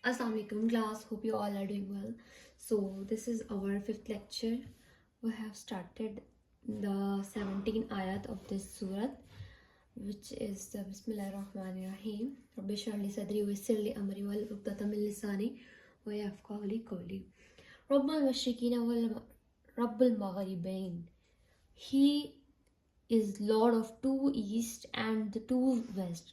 Assalamu alaikum class, hope you all are doing well. So this is our fifth lecture. We have started the 17th ayat of this surah, which is the Bismillah ar-Rahman ar-Rahim. Rabbi shrah li sadri wa yassir li amri wahlul 'uqdatam min lisani yafqahu li qawli. Rabbul mashriqina wal Rabbul maghribain. He is lord of two east and the two west.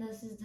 10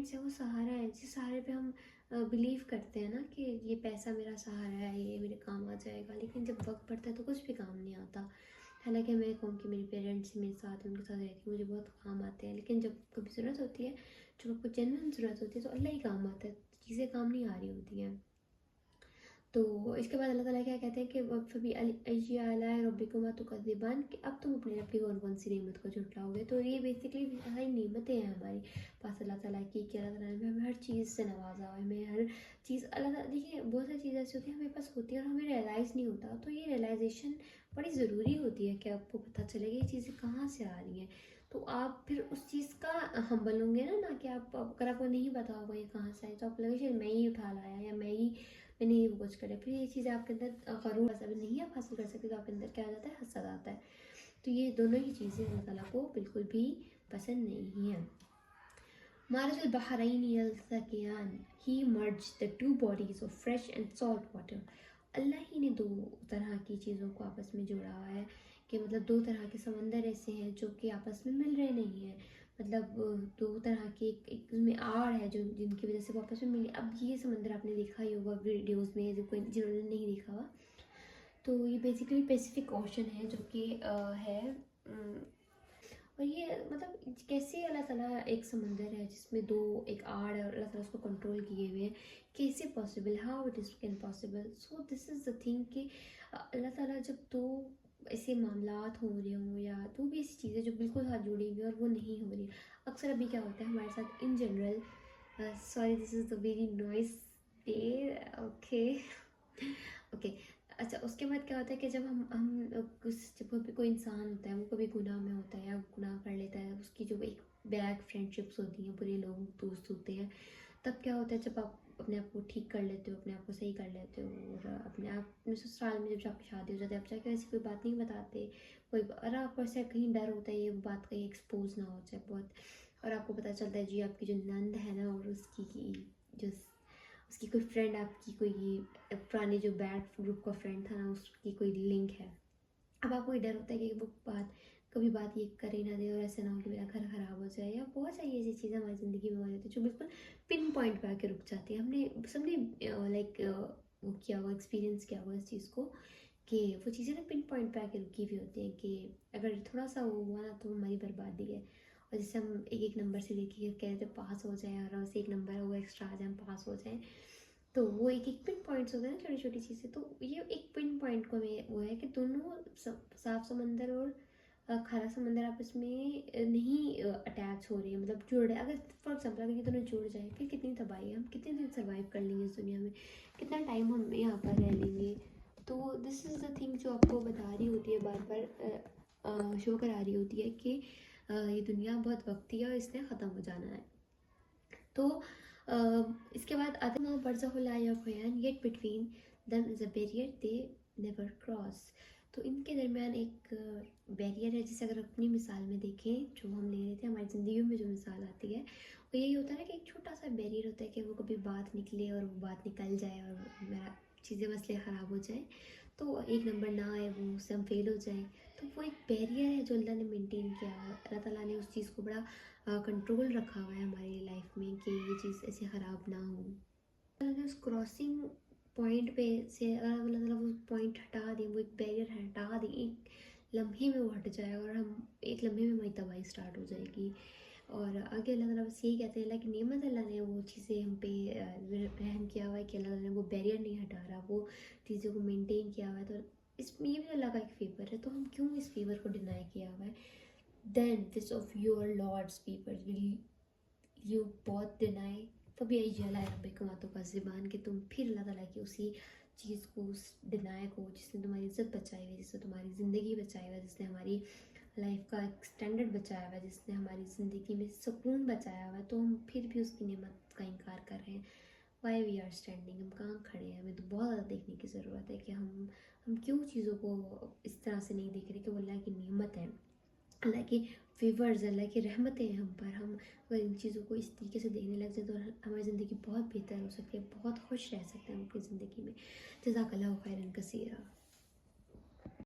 parents ہیں وہ سہارا ہے، جس سہارے پہ ہم blue کرتے ہیں نا کہ یہ پیسہ میرا سہارا ہے، یہ میرے کام آ جائے گا، لیکن جب وقت پڑتا ہے تو کچھ بھی کام نہیں آتا. حالانکہ میں کہوں کہ میری پیرنٹس میرے ساتھ، ان کے ساتھ رہتی مجھے بہت کام آتے ہیں، لیکن جب کبھی ضرورت ہوتی ہے، جب آپ کو جنرل ضرورت ہوتی ہے تو اللہ ہی کام آتا ہے، چیزیں کام نہیں آ رہی ہوتی ہیں. تو اس کے بعد اللہ تعالیٰ کیا کہتے ہیں کہ فبی ایجی اعلیٰ ربکما تکذبان، کہ اب تم اپنے رب کی کون کون سی نعمت کو جھٹلاؤ گے. تو یہ بیسکلی ساری نعمتیں ہیں ہماری پاس اللہ تعالیٰ کی، کہ اللہ تعالیٰ نے ہمیں ہر چیز سے نوازا ہوا ہے، ہمیں ہر چیز اللہ تعالیٰ، دیکھیے بہت ساری چیزیں ایسی ہوتی ہیں ہمارے پاس ہوتی ہیں اور ہمیں ریئلائز نہیں ہوتا. تو یہ ریئلائزیشن بڑی ضروری ہوتی ہے کہ آپ کو پتہ چلے کہ یہ چیزیں کہاں سے آ رہی ہیں. تو آپ پھر اس چیز کا ہمبل ہوں گے نا کہ آپ اگر آپ کو نہیں پتا ہوگا یہ کہاں سے آئی تو آپ لگے شاید میں ہی اٹھا لایا یا میں نے یہ کچھ کرے، پھر یہ چیزیں آپ کے اندر غرور ابھی نہیں آپ حاصل کر سکتے تو آپ کے اندر کیا آ جاتا ہے، حسد آتا ہے. تو یہ دونوں ہی چیزیں اللہ تعالیٰ کو بالکل بھی پسند نہیں ہیں. مرج البحرین یلتقیان، ہی مرج the two bodies of fresh and salt water. اللہ ہی نے دو طرح کی چیزوں کو آپس میں جوڑا ہوا ہے، کہ مطلب دو طرح کے سمندر ایسے ہیں جو کہ آپس میں مل رہے نہیں ہیں، مطلب دو طرح کے ایک میں آڑ ہے جو جن کی وجہ سے وہ آپس میں ملی. اب یہ سمندر آپ نے دیکھا ہی ہوگا ویڈیوز میں، جو کوئی جنہوں نے نہیں دیکھا ہوا، تو یہ بیسیکلی پیسیفک اوشن ہے جو کہ ہے. اور یہ مطلب کیسے اللہ تعالیٰ ایک سمندر ہے جس میں دو ایک آڑ ہے اور اللہ تعالیٰ اس کو کنٹرول کیے ہوئے ہیں، کیسے possible, how it is can possible. So this is the thing کہ اللہ تعالیٰ جب دو ایسے معاملات ہو رہے ہوں یا تو بھی ایسی چیزیں جو بالکل ہاتھ جوڑی ہوئی اور وہ نہیں ہو رہی. اکثر ابھی کیا ہوتا ہے ہمارے ساتھ in general, sorry this is the very noise day, okay. اچھا اس کے بعد کیا ہوتا ہے کہ جب ہم جب کوئی انسان ہوتا ہے وہ کبھی گناہ میں ہوتا ہے یا گناہ کر لیتا ہے، اس کی جو ایک بیڈ فرینڈشپس ہوتی ہیں، برے لوگ دوست ہوتے ہیں، تب کیا ہوتا ہے جب آپ اپنے آپ کو ٹھیک کر لیتے ہو، اپنے آپ کو صحیح کر لیتے ہو اور اپنے آپ میں سسرال میں جب آپ کی شادی ہو جاتی ہے آپ جا کے ایسی کوئی بات نہیں بتاتے، کوئی اور آپ کو ایسا کہیں ڈر ہوتا ہے یہ بات کہیں ایکسپوز نہ ہو جائے بہت، اور آپ کو پتہ چلتا ہے جی آپ کی جو نند ہے نا اور اس کی کوئی فرینڈ، آپ کی کوئی پرانی جو بیڈ گروپ کا فرینڈ تھا نا اس کی کوئی لنک ہے. اب آپ کو یہ ڈر ہوتا ہے کہ وہ کبھی بات یہ کر ہی نہ دے اور ایسا نہ ہو کہ میرا گھر خراب ہو جائے، یا بہت ساری ایسی چیزیں ہماری زندگی میں ہو جاتی ہیں جو بالکل پن پوائنٹ پہ آ کے رک جاتی ہیں. سب نے لائک وہ کیا ہوا، ایکسپیرینس کیا ہوا اس چیز کو، کہ وہ چیزیں نا پن پوائنٹ پہ آ کے رکی ہوئی ہوتی ہیں کہ اگر تھوڑا سا وہ ہوا نا تو ہماری بربادی ہے. اور جیسے ہم ایک نمبر سے دیکھیں کہ کہتے پاس ہو جائیں اور اسے ایک نمبر ہے وہ ایکسٹرا آ جائیں ہم پاس ہو جائیں، تو وہ ایک پن پوائنٹس ہوتے ہیں نا چھوٹی چھوٹی چیزیں. تو یہ ایک پن پوائنٹ کو میں وہ ہے کہ دونوں صاف سمندر اور کھارا سمندر آپس میں نہیں اٹیچ ہو رہی ہے، مطلب جڑ رہے. اگر فار ایگزامپل اگر یہ دونوں جڑ جائیں پھر کتنی تباہی ہے، ہم کتنے دن سروائیو کر لیں گے اس دنیا میں، کتنا ٹائم ہم یہاں پر رہ لیں گے. تو دس از دا تھنگ جو آپ کو بتا رہی ہوتی ہے، بار بار شو کرا رہی ہوتی ہے کہ یہ دنیا بہت وقتی ہے اور اس نے ختم ہو جانا ہے. تو اس کے بعد ادنا برزخ لا یبغیان it between them is a barrier they never cross. تو ان کے درمیان ایک بیریئر ہے جسے اگر اپنی مثال میں دیکھیں جو ہم لے رہے تھے ہماری زندگیوں میں جو مثال آتی ہے وہ یہی ہوتا ہے نا کہ ایک چھوٹا سا بیریئر ہوتا ہے کہ وہ کبھی بات نکلے اور وہ بات نکل جائے اور میرا چیزیں مسئلے خراب ہو جائیں تو ایک نمبر نہ آئے، وہ اس سے ہم فیل ہو جائیں. تو وہ ایک بیریئر ہے جو اللہ نے مینٹین کیا ہے، اللہ تعالیٰ نے اس چیز کو بڑا کنٹرول رکھا ہوا ہے ہماری لائف میں کہ یہ چیز ایسے خراب نہ ہو. اللہ نے اس کراسنگ پوائنٹ پہ سے اگر اللہ تعالیٰ وہ پوائنٹ ہٹا دیں، وہ ایک بیریئر ہٹا دیں، ایک لمحے میں وہ ہٹ جائے اور ہم ایک لمحے میں ہماری تباہی اسٹارٹ ہو جائے گی. اور آگے اللہ تعالیٰ بس یہی کہتے ہیں اللہ کی نعمت، اللہ نے وہ چیزیں ہم پہ رحم کیا ہوا ہے کہ اللہ تعالیٰ نے وہ بیریئر نہیں ہٹا رہا، وہ چیزوں کو مینٹین کیا ہوا ہے. تو اس میں یہ بھی اللہ کا ایک فیور ہے، تو ہم کیوں اس فیور کو ڈینائی کیا ہوا ہے. Then this of your Lord's people will you both deny. فَبِأَيِّ آلَاءِ رَبِّكُمَا تُكَذِّبَانِ، کہ تم پھر اللہ تعالیٰ کی اسی چیز کو، اس ڈینائی کو جس نے تمہاری عزت بچائی ہوئی، جس نے تمہاری زندگی بچائی ہوئی، جس نے ہماری لائف کا ایک اسٹینڈرڈ بچایا ہوا ہے، جس نے ہماری زندگی میں سکون بچایا ہوا ہے، تو ہم پھر بھی اس کی نعمت کا انکار کر رہے ہیں. وائی وی آر اسٹینڈنگ، ہم کہاں کھڑے ہیں. ہمیں تو بہت زیادہ دیکھنے کی ضرورت ہے کہ ہم کیوں چیزوں کو اس طرح سے نہیں دیکھ رہے کہ وہ اللہ کی نعمت ہے، اللہ کی فیورز، اللہ کی رحمتیں ہیں ہم پر. ہم اگر ان چیزوں کو اس طریقے سے دیکھنے لگ جائیں تو ہماری زندگی بہت بہتر ہو سکتی ہے، بہت خوش رہ سکتے ہیں ہم اپنی زندگی میں. جزاک اللہ خیرا کثیرا.